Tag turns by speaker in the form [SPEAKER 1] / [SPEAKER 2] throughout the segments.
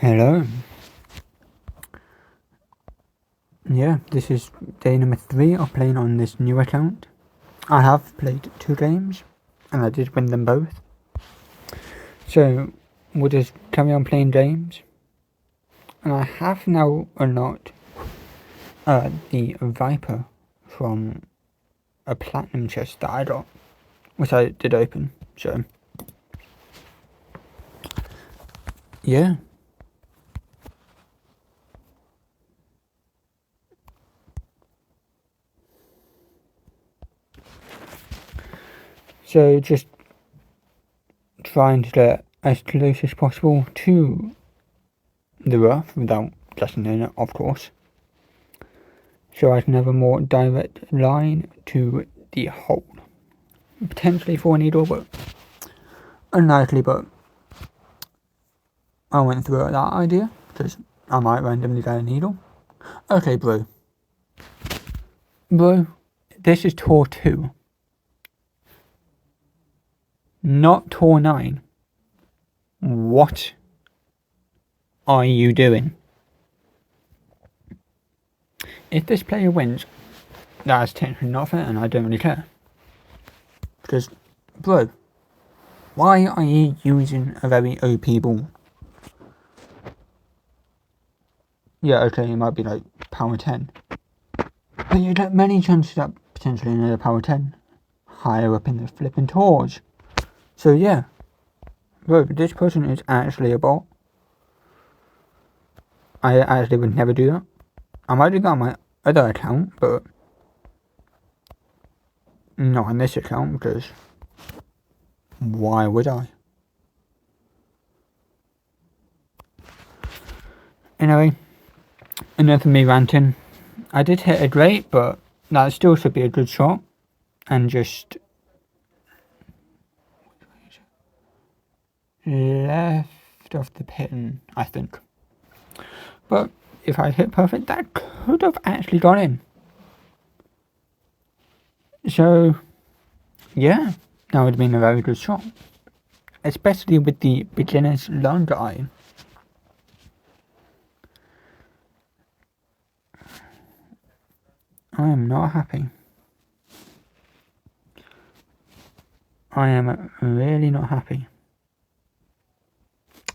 [SPEAKER 1] Hello. Yeah, this is day number 3 of playing on this new account. I have played 2 games, and I did win them both. So, we'll just carry on playing games. And I have now unlocked the Viper from a platinum chest that I got, which I did open, so yeah. So just trying to get as close as possible to the rough without getting in it, of course. So I can have a more direct line to the hole. Potentially for a needle, but unlikely, but I went through that idea, because I might randomly get a needle. Okay, bro. Bro, this is Tour 2. Not Tour 9. What are you doing? If this player wins, that is technically not fair, and I don't really care. Because, bro, why are you using a very OP ball? Yeah, okay, it might be like power 10. But you get many chances at potentially another power 10 higher up in the flipping tours. So yeah, bro, this person is actually a bot. I actually would never do that. I might do that on my other account, but not on this account, because why would I? Anyway, enough of me ranting. I did hit a great, but that still should be a good shot. And just left of the pin, I think. But if I hit perfect, that could have actually gone in. So, yeah, that would have been a very good shot. Especially with the beginner's longer iron. I am not happy. I am really not happy.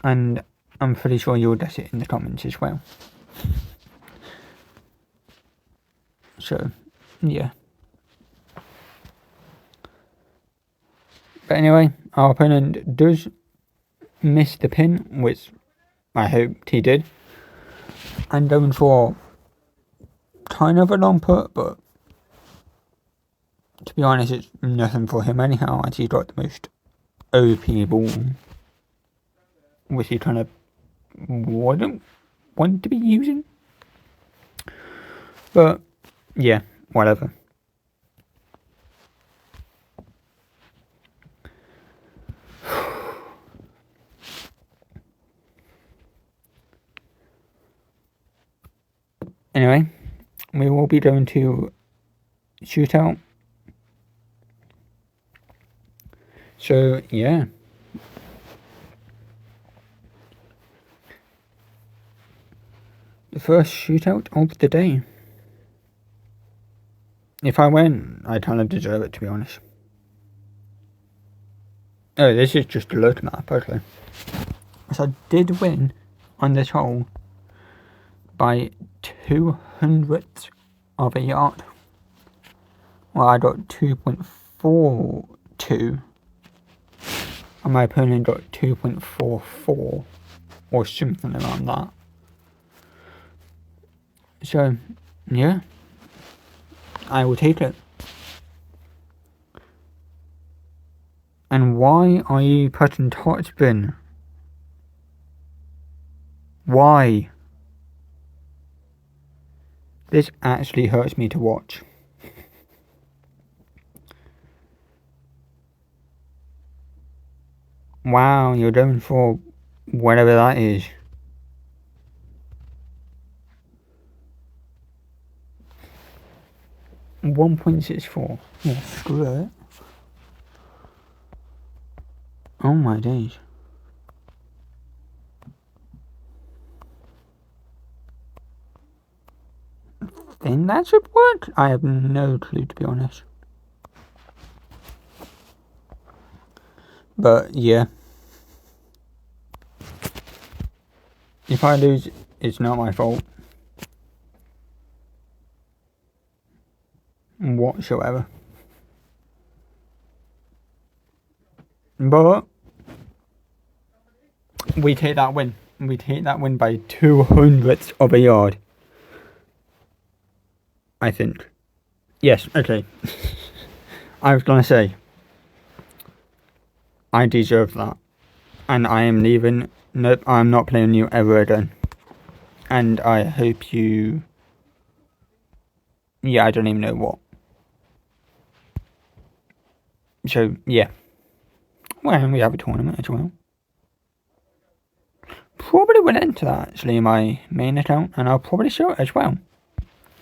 [SPEAKER 1] And I'm pretty sure you'll get it in the comments as well. So, yeah. But anyway, our opponent does miss the pin, which I hoped he did. I'm going for kind of a long put, but to be honest, it's nothing for him anyhow, as he's got the most OP ball, which he kind of wouldn't want to be using. But yeah, whatever. Anyway, we will be going to shootout. So yeah. The first shootout of the day. If I win, I kind of deserve it, to be honest. Oh, this is just a look map, okay. So I did win on this hole by 200th of a yard. Well, I got 2.42, and my opponent got 2.44, or something around that. So, yeah, I will take it. And why are you putting top spin? Why? This actually hurts me to watch. Wow, you're going for whatever that is. $1.64. Yeah, screw it. Oh my days. think that should work. I have no clue, to be honest. But yeah. If I lose, it's not my fault. Whatsoever. But we take that win. We take that win by 200ths of a yard. I think. Yes, okay. I was gonna say, I deserve that. And I am leaving. Nope, I'm not playing you ever again. And I hope you... Yeah, I don't even know what. So, yeah. Well, we have a tournament as well. Probably will enter that actually in my main account, and I'll probably show it as well.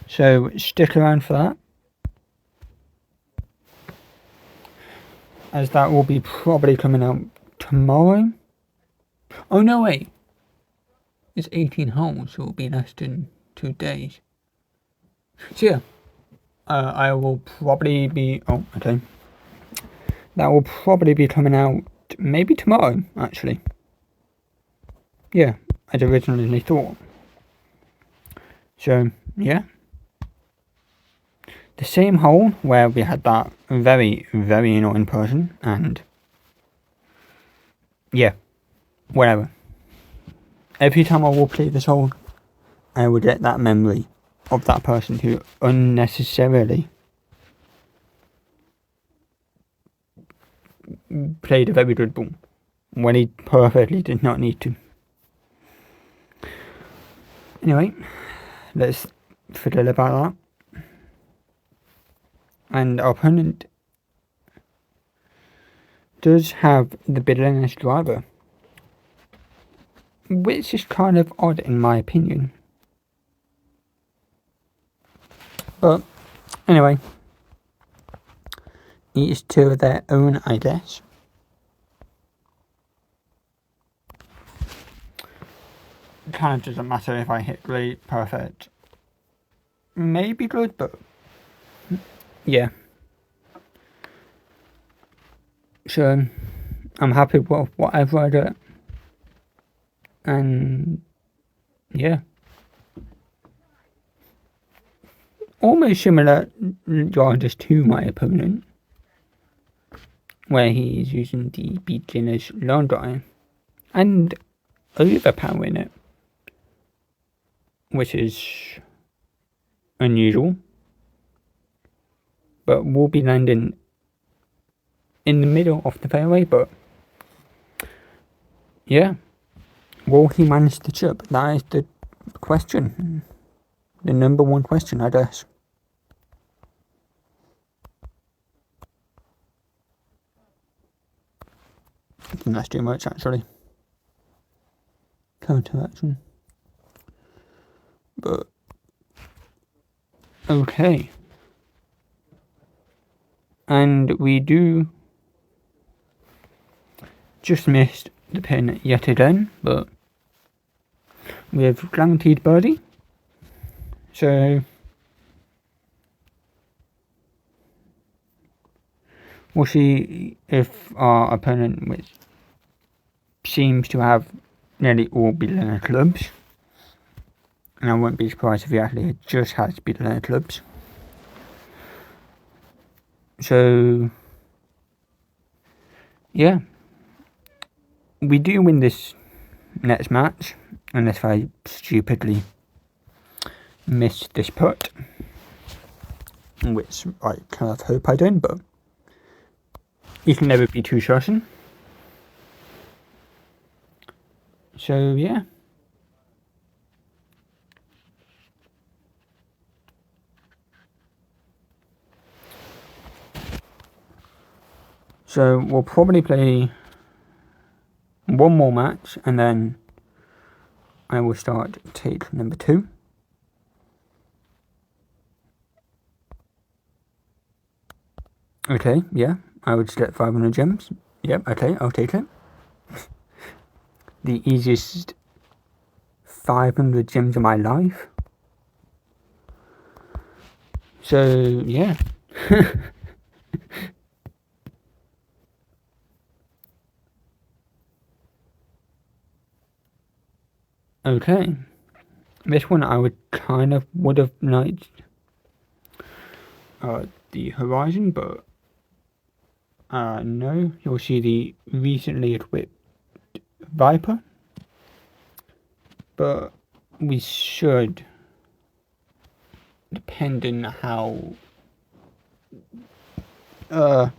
[SPEAKER 1] So stick around for that, as that will be probably coming out tomorrow. Oh no, wait, it's 18 holes, so it'll be less than 2 days. So yeah, I will probably be... Oh, okay. That will probably be coming out maybe tomorrow, actually. Yeah, as originally thought. So, yeah. The same hole where we had that very, very annoying person, and yeah, whatever. Every time I will play this hole, I will get that memory of that person who unnecessarily played a very good ball when he perfectly did not need to. Anyway, let's forget about that. And our opponent does have the Bitterness driver, which is kind of odd in my opinion. But anyway, each to their own, I guess. It kind of doesn't matter if I hit great, perfect, maybe good, but yeah. So I'm happy with whatever I do, and yeah. Almost similar yards to my opponent, where he is using the beginner's long dry and overpowering it, which is unusual, but will be landing in the middle of the fairway. But yeah, will he manage the chip? That is the question. The number one question, I guess. I think that's too much, actually. Counteraction. But okay. And we do just missed the pin yet again, but we have guaranteed birdie. So we'll see if our opponent, which seems to have nearly all beginner clubs, and I won't be surprised if he actually just has beginner clubs. So yeah, we do win this next match, unless I stupidly miss this putt, which I kind of hope I don't, but you can never be too certain. So yeah. So we'll probably play one more match, and then I will start take number 2. Okay, yeah, I would get 500 gems. Yep, okay, I'll take it. The easiest 500 gems of my life. So, yeah. Okay. This one I would have liked the Horizon, but no. You'll see the recently equipped Viper, but we should, depending how the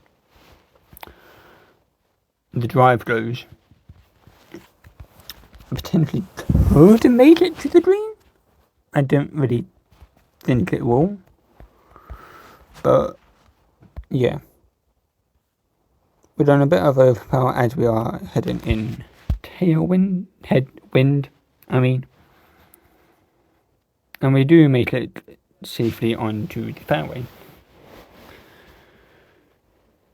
[SPEAKER 1] drive goes, potentially could have made it to the Dream. I don't really think it will, but yeah, we're on a bit of overpower as we are heading in headwind, and we do make it safely onto the fairway.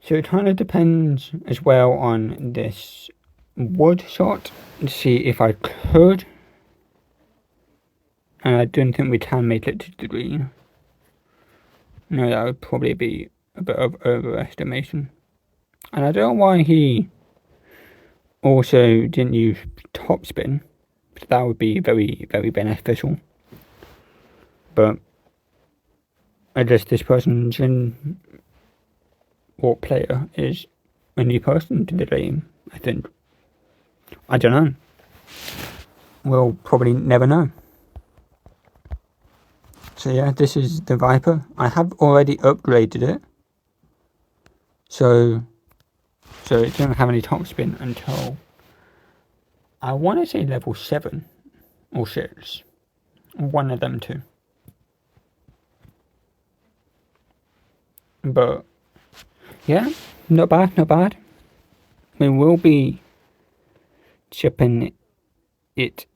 [SPEAKER 1] So it kind of depends as well on this wood shot to see if I could, and I don't think we can make it to the green. No, that would probably be a bit of overestimation. And I don't know why he also didn't use topspin, because that would be very, very beneficial. But I guess this person's or player is a new person to the game, I think. I don't know. We'll probably never know. So yeah, this is the Viper. I have already upgraded it. So it doesn't have any topspin until, I want to say level 7 or 6. One of them two. But yeah, not bad, not bad. We will be chipping it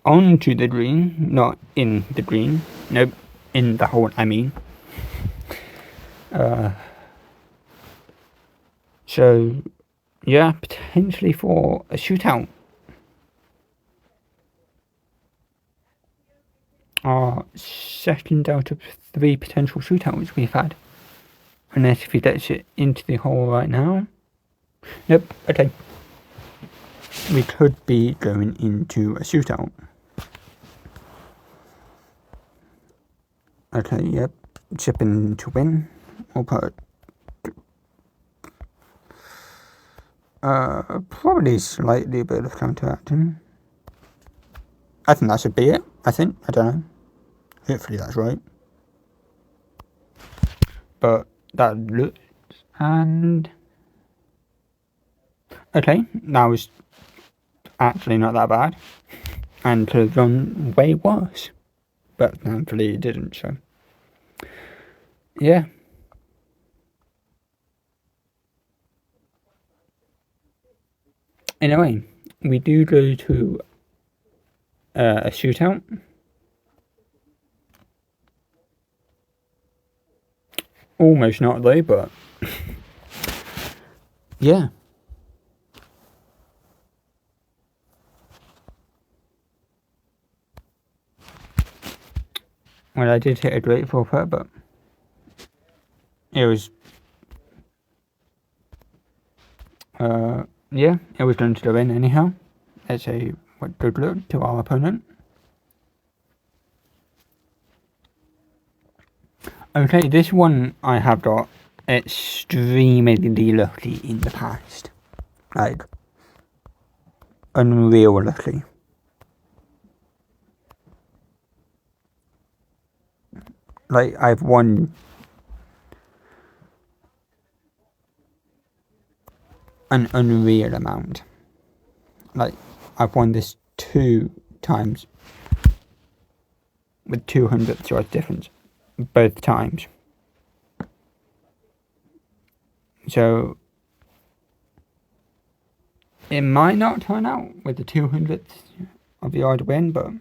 [SPEAKER 1] onto the green, not in the green. Nope, in the hole, I mean. So, yeah, potentially for a shootout. Our second out of 3 potential shootouts we've had. Unless if he gets it into the hole right now. Nope, okay. We could be going into a shootout. Okay, yep. Chipping to win. We'll put probably slightly a bit of counteraction. I think that should be it. I don't know. Hopefully that's right. But that looks, and okay, that was actually not that bad, and could have gone way worse, but thankfully it didn't. So yeah. Anyway, we do go to a shootout. Almost not though, but yeah. Well, I did hit a great full putt, but it was yeah, it was going to go in anyhow. Let's say what good luck to our opponent. Okay, this one I have got extremely lucky in the past. Like, unreal lucky. Like, I've won an unreal amount. Like, I've won this 2 times with 200 yards difference. Both times. So it might not turn out with the 200th of yard win, but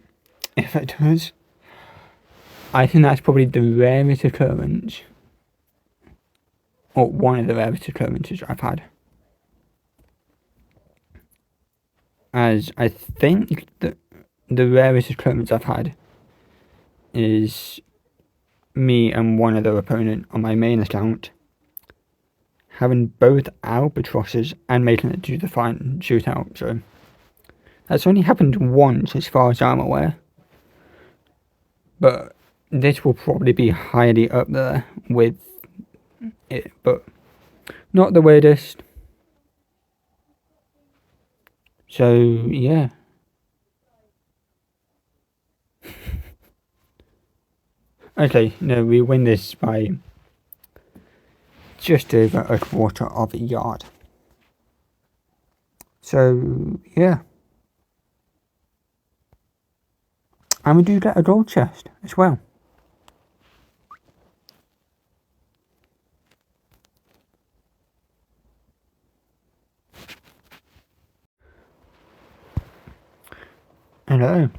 [SPEAKER 1] if it does, I think that's probably the rarest occurrence, or one of the rarest occurrences I've had. As I think that the rarest occurrence I've had is me and one other opponent on my main account having both albatrosses and making it to the final shootout. So that's only happened once as far as I'm aware. But this will probably be highly up there with it, but not the weirdest. So yeah. Okay, no, we win this by just over a quarter of a yard. So yeah. And we do get a gold chest as well. Hello.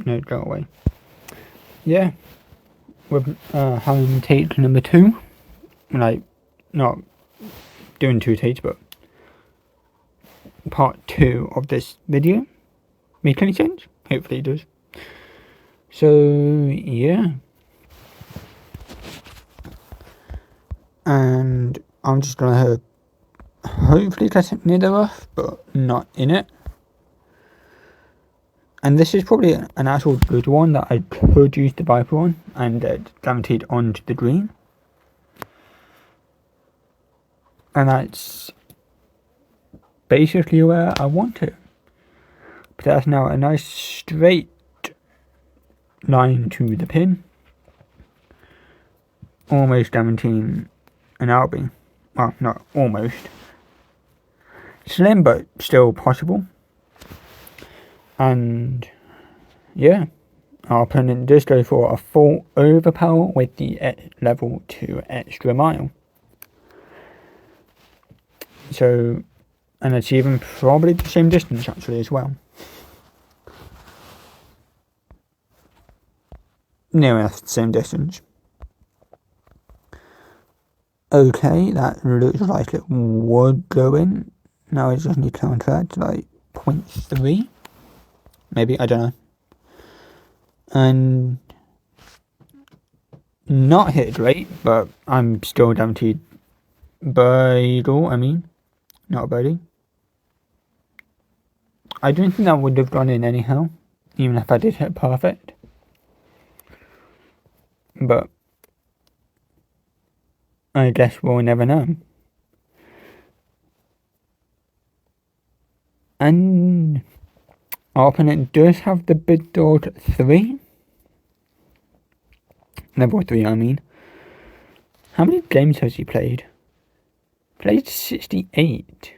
[SPEAKER 1] No, go away. Yeah. We're having take number 2. Like, not doing 2 takes, but part 2 of this video. Make any sense? Hopefully it does. So, yeah. And I'm just gonna hopefully get it near the rough, but not in it. And this is probably an actual good one that I could use the Viper on and guaranteed onto the green. And that's basically where I want it. But that's now a nice straight line to the pin. Almost guaranteeing an Albi. Well, not almost. Slim, but still possible. And yeah, our opponent does go for a full overpower with the level 2 extra mile. So, and achieving probably the same distance actually as well. Near enough the same distance. Okay, that looks like it would go in. Now I just need to counteract like 0.3. Maybe, I don't know. And not hit great, but I'm still guaranteed Beidle, not a birdie. I don't think that would have gone in anyhow, even if I did hit perfect. But I guess we'll never know. And our opponent does have the big dog 3. Level 3, I mean. How many games has he played? Played 68.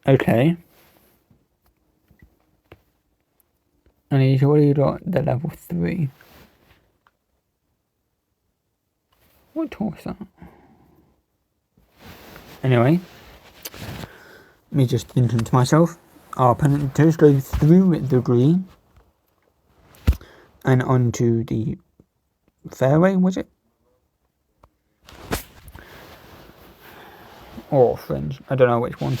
[SPEAKER 1] Okay. And he's already got the level 3. What was that? Anyway. Me just thinking to myself. Our opponent does go through the green. And onto the fairway, was it? Or fringe, I don't know which one.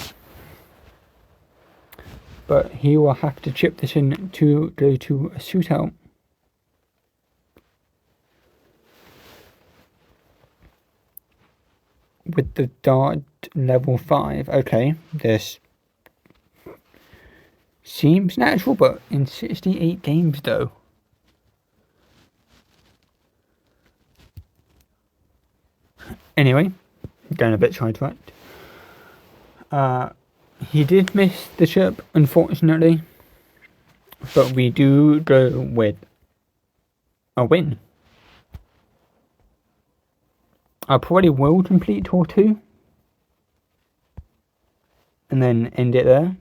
[SPEAKER 1] But he will have to chip this in to go to a shootout. With the dart level 5. Okay, this seems natural, but in 68 games though. Anyway, going a bit sidetracked. He did miss the chip, unfortunately. But we do go with a win. I probably will complete tour 2. And then end it there.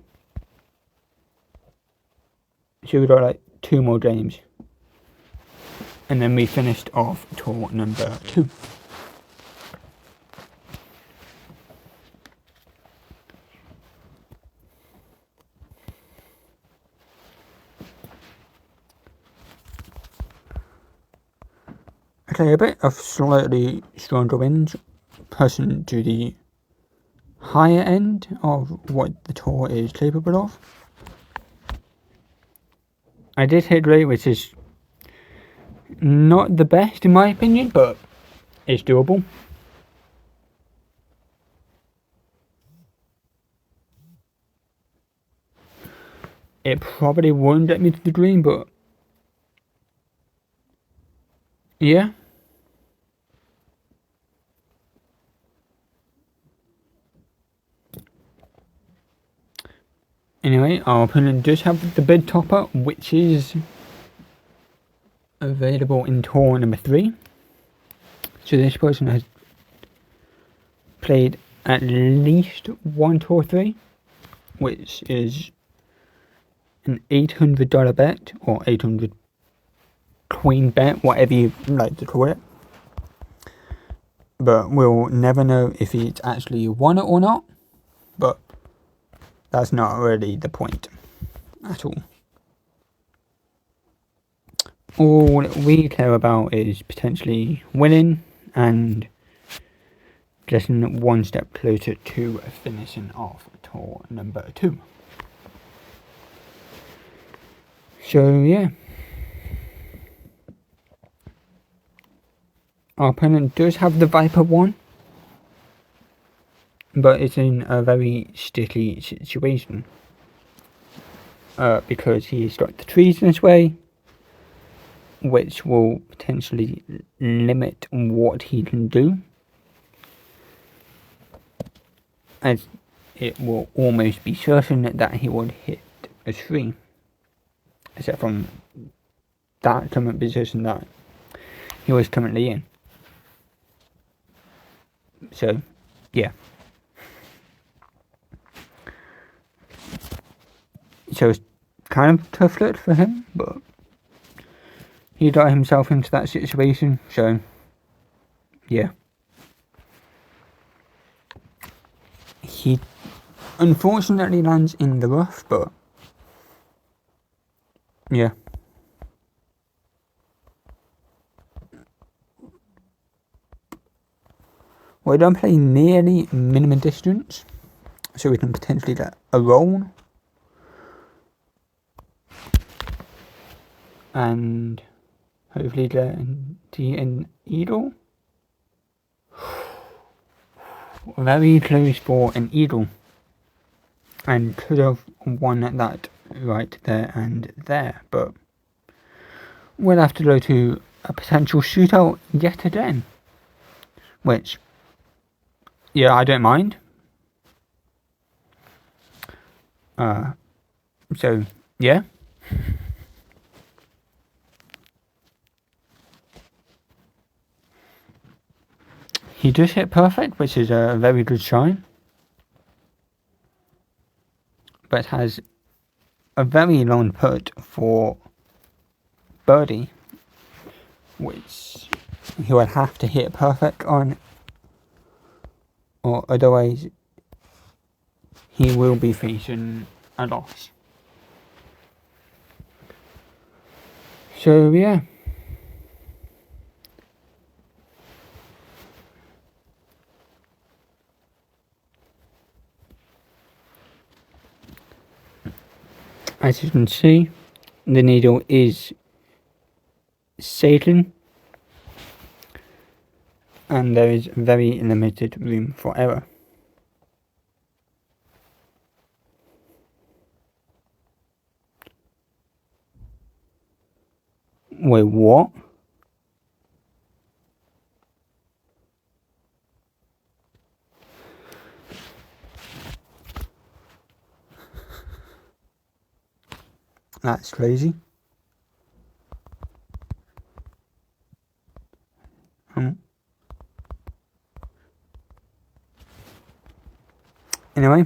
[SPEAKER 1] So we got like 2 more games. And then we finished off tour number 2. Okay, a bit of slightly stronger winds, pushing to the higher end of what the tour is capable of. I did hit rate, which is not the best in my opinion, but it's doable. It probably won't get me to the green, but yeah. Anyway, our opponent does have the bid topper, which is available in tour number 3. So this person has played at least one tour 3, which is an $800 bet, or 800 queen bet, whatever you like to call it. But we'll never know if he's actually won it or not, but that's not really the point at all. All we care about is potentially winning and getting one step closer to finishing off tour number 2. So yeah, our opponent does have the Viper 1, but it's in a very sticky situation because he's got the trees in his way, which will potentially limit what he can do, as it will almost be certain that he would hit a 3, except from that current position that he was currently in. So yeah, so it's kind of tough luck for him, but he got himself into that situation, so yeah. He unfortunately lands in the rough, but yeah. We don't play nearly minimum distance, so we can potentially get a roll. And hopefully get an eagle. Very close for an eagle. And could have won that right there and there, but we'll have to go to a potential shootout yet again. Which, yeah, I don't mind. So, yeah. He does hit perfect, which is a very good sign. But has a very long putt for birdie, which he would have to hit perfect on, or otherwise he will be facing a loss. So yeah. As you can see, the needle is sailing, and there is very limited room for error. Wait, what? That's crazy. Anyway.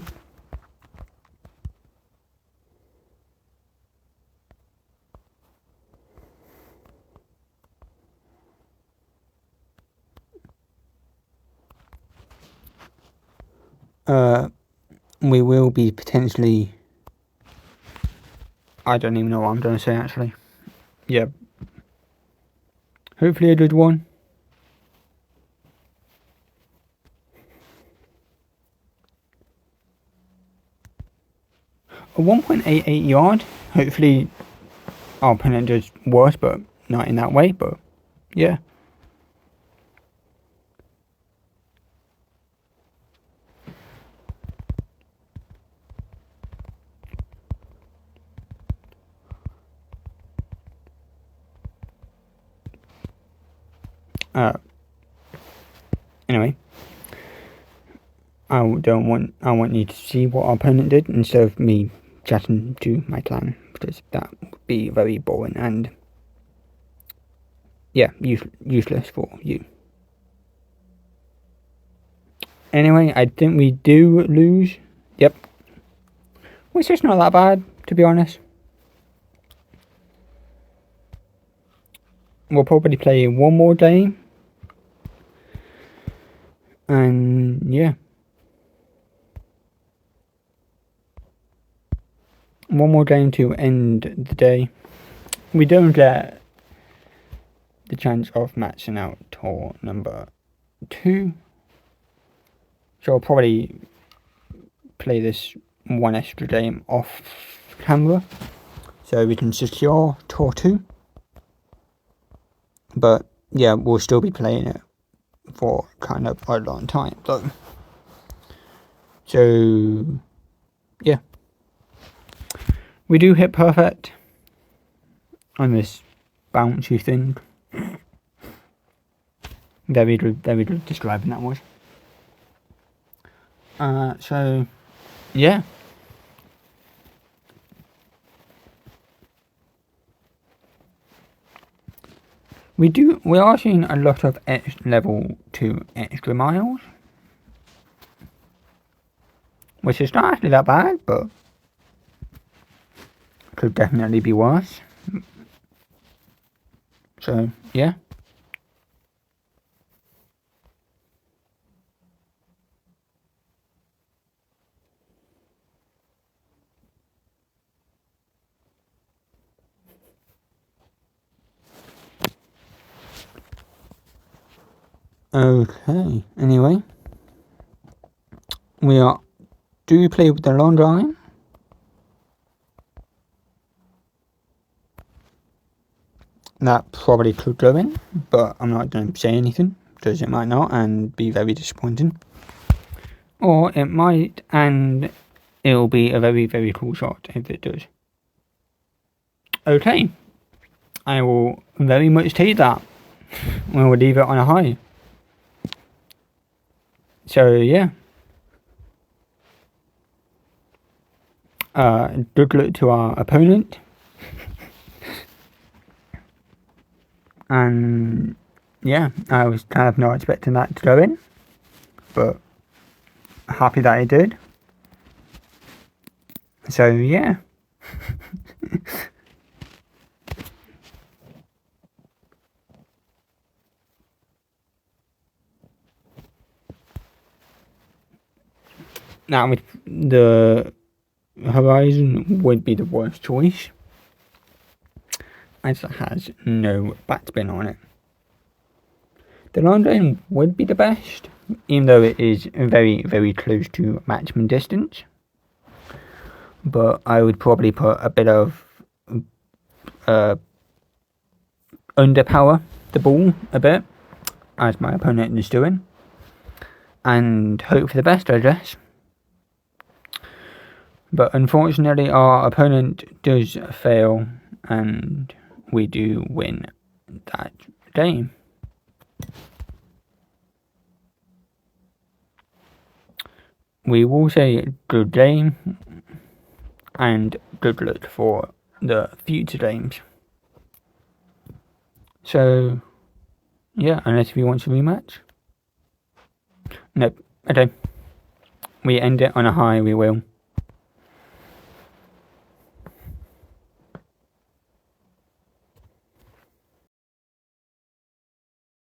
[SPEAKER 1] We will be potentially... I don't even know what I'm going to say, actually. Yeah. Hopefully a good one. A 1.88 yard. Hopefully our opponent does worse, but not in that way, but yeah. Anyway, I want you to see what our opponent did instead of me chatting to my clan, because that would be very boring and yeah, useless for you. Anyway, I think we do lose. Yep. Which is not that bad, to be honest. We'll probably play one more game. And yeah. One more game to end the day. We don't get the chance of matching out tour number 2. So I'll probably play this one extra game off camera so we can secure tour 2. But yeah, we'll still be playing it for kind of a long time though. So yeah. We do hit perfect on this bouncy thing. Very good describing that was. So yeah. We are seeing a lot of level 2 extra miles, which is not actually that bad, but could definitely be worse. So yeah. Okay, anyway, do you play with the long iron? That probably could go in, but I'm not going to say anything, because it might not, and be very disappointing. Or it might, and it'll be a very cool shot if it does. Okay, I will very much take that. We'll leave it on a high. So yeah. Good luck to our opponent. And yeah, I was kind of not expecting that to go in, but happy that it did. So yeah. Now, the Horizon would be the worst choice, as it has no backspin on it. The London would be the best, even though it is very close to maximum distance. But I would probably put a bit of underpower the ball a bit, as my opponent is doing, and hope for the best, I guess. But unfortunately our opponent does fail, and we do win that game. We will say good game and good luck for the future games. So yeah, unless if you want to rematch. Nope. Okay. We end it on a high, we will.